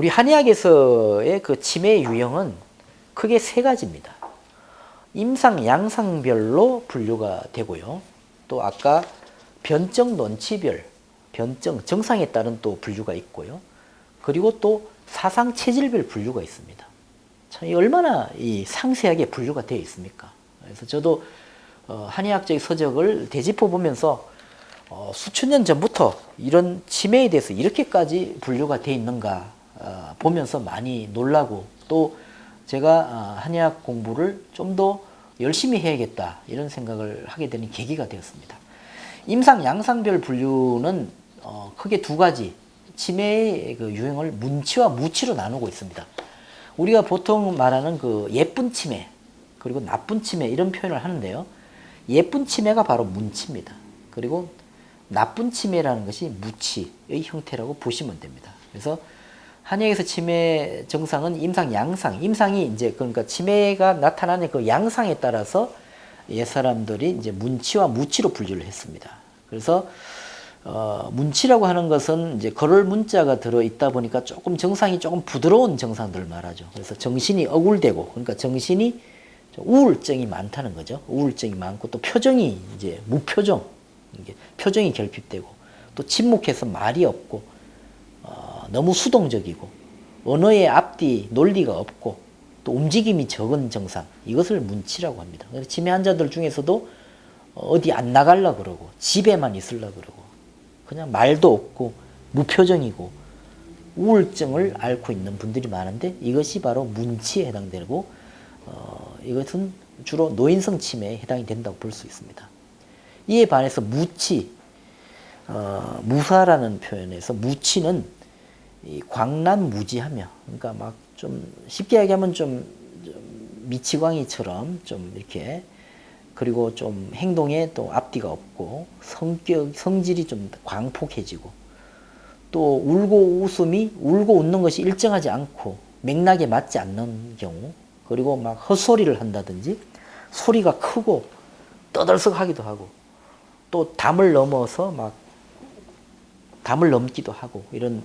우리 한의학에서의 그 치매 유형은 크게 세 가지입니다. 임상, 양상별로 분류가 되고요. 또 아까 변증, 논치별, 변증, 정상에 따른 또 분류가 있고요. 그리고 또 사상, 체질별 분류가 있습니다. 참 얼마나 이 상세하게 분류가 되어 있습니까? 그래서 저도 한의학적 서적을 되짚어 보면서 수천 년 전부터 이런 치매에 대해서 이렇게까지 분류가 되어 있는가 보면서 많이 놀라고, 또 제가 한의학 공부를 좀 더 열심히 해야겠다 이런 생각을 하게 되는 계기가 되었습니다. 임상, 양상별 분류는 크게 두 가지 치매의 그 유형을 문치와 무치로 나누고 있습니다. 우리가 보통 말하는 그 예쁜 치매 그리고 나쁜 치매 이런 표현을 하는데요. 예쁜 치매가 바로 문치입니다. 그리고 나쁜 치매라는 것이 무치의 형태라고 보시면 됩니다. 그래서 한의학에서 치매 정상은 임상, 양상. 임상이 이제 그러니까 치매가 나타나는 그 양상에 따라서 옛 사람들이 이제 문치와 무치로 분류를 했습니다. 그래서 문치라고 하는 것은 이제 걸을 문자가 들어 있다 보니까 조금 정상이 조금 부드러운 정상들을 말하죠. 그래서 정신이 억울되고, 그러니까 정신이 우울증이 많다는 거죠. 우울증이 많고, 또 표정이 이제 무표정, 표정이 결핍되고, 또 침묵해서 말이 없고, 너무 수동적이고, 언어의 앞뒤 논리가 없고, 또 움직임이 적은 정상, 이것을 문치라고 합니다. 그래서 치매 환자들 중에서도 어디 안 나가려고 그러고 집에만 있으려고 그러고 그냥 말도 없고 무표정이고 우울증을 앓고 있는 분들이 많은데, 이것이 바로 문치에 해당되고 이것은 주로 노인성 치매에 해당이 된다고 볼 수 있습니다. 이에 반해서 무치, 무사라는 표현에서 무치는 이 광란무지하며, 그러니까 막 좀 쉽게 얘기하면 좀 미치광이처럼 좀 이렇게, 그리고 좀 행동에 또 앞뒤가 없고 성질이 좀 광폭해지고, 또 울고 웃는 것이 일정하지 않고 맥락에 맞지 않는 경우, 그리고 막 헛소리를 한다든지 소리가 크고 떠들썩하기도 하고, 또 담을 넘어서 막 담을 넘기도 하고, 이런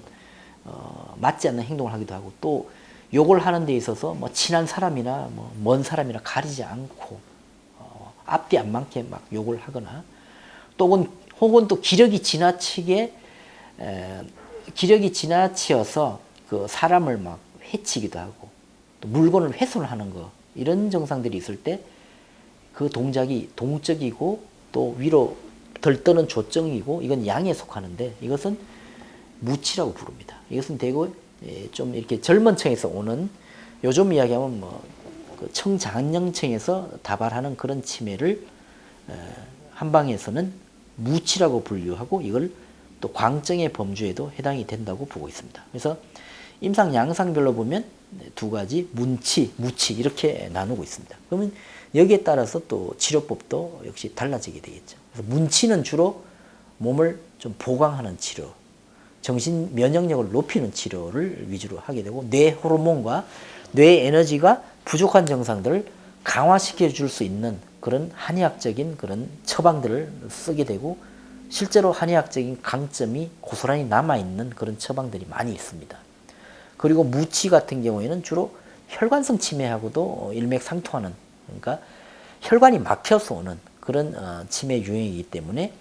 맞지 않는 행동을 하기도 하고, 또 욕을 하는 데 있어서 뭐 친한 사람이나 뭐 먼 사람이나 가리지 않고 앞뒤 안 맞게 막 욕을 하거나, 또 혹은 또 기력이 지나치어서 그 사람을 막 해치기도 하고, 또 물건을 훼손하는 거, 이런 증상들이 있을 때 그 동작이 동적이고 또 위로 들떠는 조정이고, 이건 양에 속하는데 이것은 무치라고 부릅니다. 이것은 대거 좀 이렇게 젊은 층에서 오는, 요즘 이야기하면 뭐 청장년층에서 다발하는 그런 치매를 한방에서는 무치라고 분류하고, 이걸 또 광증의 범주에도 해당이 된다고 보고 있습니다. 그래서 임상, 양상별로 보면 두 가지 문치, 무치 이렇게 나누고 있습니다. 그러면 여기에 따라서 또 치료법도 역시 달라지게 되겠죠. 그래서 문치는 주로 몸을 좀 보강하는 치료, 정신 면역력을 높이는 치료를 위주로 하게 되고, 뇌 호르몬과 뇌 에너지가 부족한 증상들을 강화시켜 줄 수 있는 그런 한의학적인 그런 처방들을 쓰게 되고, 실제로 한의학적인 강점이 고스란히 남아있는 그런 처방들이 많이 있습니다. 그리고 무치 같은 경우에는 주로 혈관성 치매하고도 일맥상통하는, 그러니까 혈관이 막혀서 오는 그런 치매 유형이기 때문에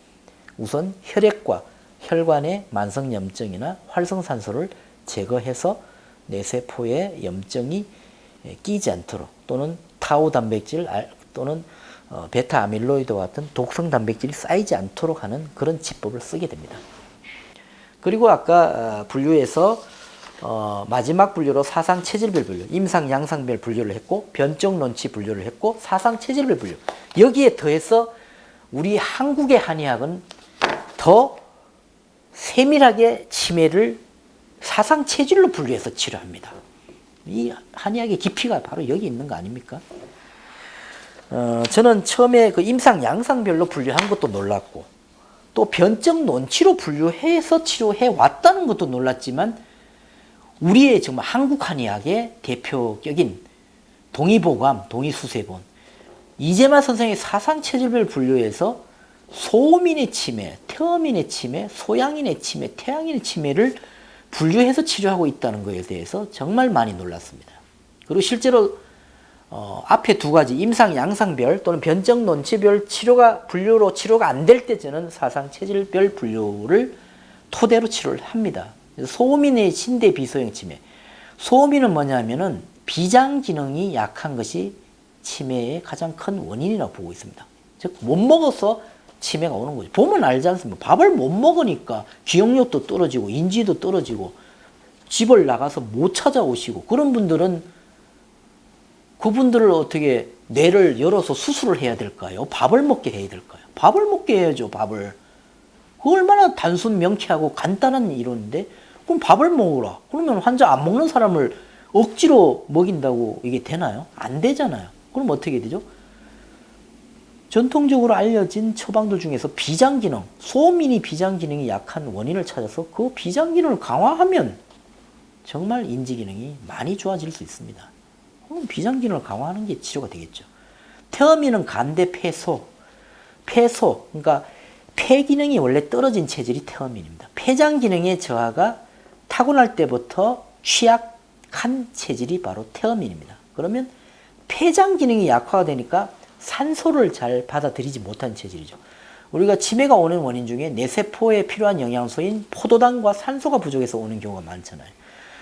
우선 혈액과 혈관의 만성염증이나 활성산소를 제거해서 뇌세포에 염증이 끼지 않도록, 또는 타우 단백질 또는 베타 아밀로이드와 같은 독성 단백질이 쌓이지 않도록 하는 그런 치법을 쓰게 됩니다. 그리고 아까 분류에서 마지막 분류로 사상, 체질별 분류, 임상, 양상별 분류를 했고, 변증, 논치 분류를 했고, 사상, 체질별 분류. 여기에 더해서 우리 한국의 한의학은 더 세밀하게 치매를 사상, 체질로 분류해서 치료합니다. 이 한의학의 깊이가 바로 여기 있는 거 아닙니까? 저는 처음에 그 임상, 양상별로 분류한 것도 놀랐고, 또 변증, 논치로 분류해서 치료해 왔다는 것도 놀랐지만, 우리의 정말 한국 한의학의 대표격인 동의보감, 동의수세본, 이재만 선생의 사상, 체질별 분류에서 소음인의 치매, 태음인의 치매, 소양인의 치매, 태양인의 치매를 분류해서 치료하고 있다는 것에 대해서 정말 많이 놀랐습니다. 그리고 실제로 앞에 두 가지 임상 양상별 또는 변적 논치별 분류로 치료가 안 될 때 저는 사상 체질별 분류를 토대로 치료를 합니다. 그래서 소음인의 신대 비소형 치매. 소음인은 뭐냐면은 비장 기능이 약한 것이 치매의 가장 큰 원인이라고 보고 있습니다. 즉 못 먹어서 치매가 오는 거죠. 보면 알지 않습니까? 밥을 못 먹으니까 기억력도 떨어지고 인지도 떨어지고 집을 나가서 못 찾아오시고 그런 분들은 그분들을 어떻게 뇌를 열어서 수술을 해야 될까요? 밥을 먹게 해야 될까요? 밥을 먹게 해야죠. 밥을. 그 얼마나 단순 명쾌하고 간단한 이론인데 그럼 밥을 먹으라. 그러면 환자 안 먹는 사람을 억지로 먹인다고 이게 되나요? 안 되잖아요. 그럼 어떻게 되죠? 전통적으로 알려진 처방들 중에서 비장기능, 소음인이 비장기능이 약한 원인을 찾아서 그 비장기능을 강화하면 정말 인지기능이 많이 좋아질 수 있습니다. 그럼 비장기능을 강화하는 게 치료가 되겠죠. 태음인은 간대 폐소, 그러니까 폐 기능이 원래 떨어진 체질이 태음인입니다. 폐장 기능의 저하가 타고날 때부터 취약한 체질이 바로 태음인입니다. 그러면 폐장 기능이 약화가 되니까 산소를 잘 받아들이지 못한 체질이죠. 우리가 치매가 오는 원인 중에 뇌세포에 필요한 영양소인 포도당과 산소가 부족해서 오는 경우가 많잖아요.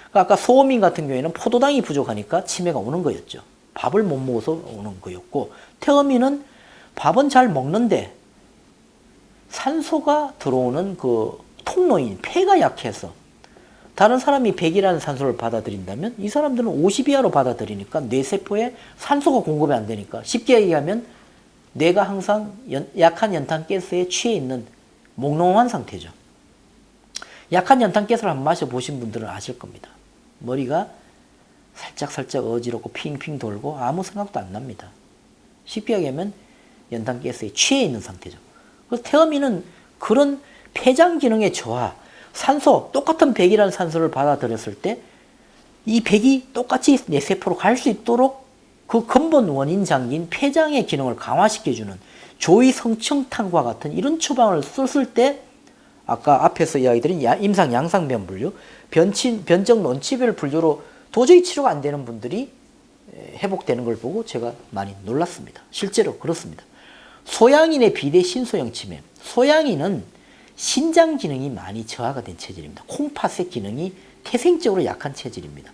그러니까 아까 소음인 같은 경우에는 포도당이 부족하니까 치매가 오는 거였죠. 밥을 못 먹어서 오는 거였고, 태음인은 밥은 잘 먹는데 산소가 들어오는 그 통로인 폐가 약해서 다른 사람이 100이라는 산소를 받아들인다면 이 사람들은 50 이하로 받아들이니까 뇌세포에 산소가 공급이 안 되니까 쉽게 얘기하면 뇌가 항상 약한 연탄가스에 취해 있는 몽롱한 상태죠. 약한 연탄가스를 한번 마셔보신 분들은 아실 겁니다. 머리가 살짝 어지럽고 핑핑 돌고 아무 생각도 안 납니다. 쉽게 얘기하면 연탄가스에 취해 있는 상태죠. 그래서 태음인은 그런 폐장 기능의 저하, 산소, 똑같은 100이라는 산소를 받아들였을 때 이 100이 똑같이 뇌세포로 갈 수 있도록 그 근본 원인 장기인 폐장의 기능을 강화시켜주는 조위성층탄과 같은 이런 처방을 썼을 때 아까 앞에서 이야기드린 임상 양상변 분류, 변적 논치별 분류로 도저히 치료가 안 되는 분들이 회복되는 걸 보고 제가 많이 놀랐습니다. 실제로 그렇습니다. 소양인의 비대 신소형 치매. 소양인은 신장 기능이 많이 저하가 된 체질입니다. 콩팥의 기능이 태생적으로 약한 체질입니다.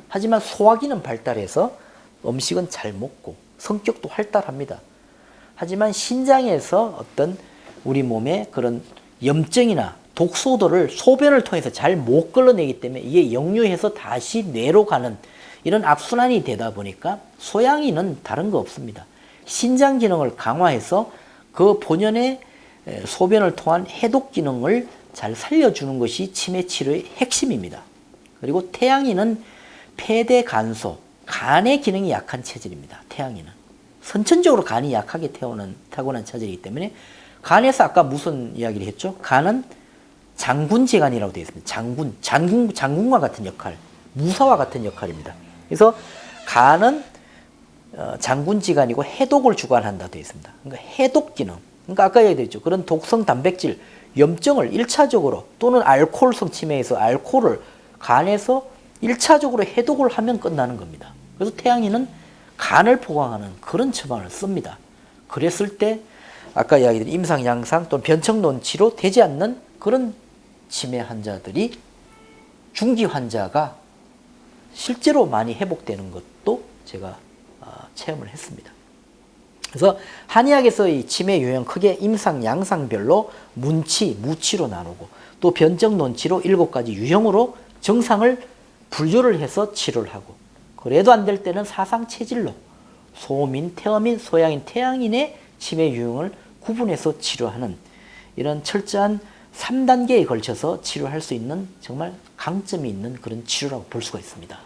하지만 소화기는 발달해서 음식은 잘 먹고 성격도 활달합니다. 하지만 신장에서 어떤 우리 몸에 그런 염증이나 독소들을 소변을 통해서 잘 못 끌어내기 때문에 이게 역류해서 다시 뇌로 가는 이런 악순환이 되다 보니까 소양인은 다른 거 없습니다. 신장 기능을 강화해서 그 본연의 소변을 통한 해독 기능을 잘 살려주는 것이 치매 치료의 핵심입니다. 그리고 태양인은 폐대 간소, 간의 기능이 약한 체질입니다. 태양인은 선천적으로 간이 약하게 타고난 체질이기 때문에 간에서 아까 무슨 이야기를 했죠? 간은 장군지간이라고 되어 있습니다. 장군과 같은 역할, 무사와 같은 역할입니다. 그래서 간은 장군지간이고 해독을 주관한다 되어 있습니다. 그러니까 해독 기능. 그러니까 아까 얘기했죠. 그런 독성 단백질, 염증을 1차적으로 또는 알코올성 치매에서 알코올을 간에서 1차적으로 해독을 하면 끝나는 겁니다. 그래서 태양인은 간을 보강하는 그런 처방을 씁니다. 그랬을 때 아까 이야기드린 임상 양상 또는 변적 논치로 되지 않는 그런 치매 환자들이 중기 환자가 실제로 많이 회복되는 것도 제가 체험을 했습니다. 그래서 한의학에서 이 치매 유형 크게 임상 양상별로 문치, 무치로 나누고 또 변적 논치로 7가지 유형으로 증상을 분류를 해서 치료를 하고, 그래도 안 될 때는 사상 체질로 소음인, 태음인, 소양인, 태양인의 치매 유형을 구분해서 치료하는 이런 철저한 3단계에 걸쳐서 치료할 수 있는 정말 강점이 있는 그런 치료라고 볼 수가 있습니다.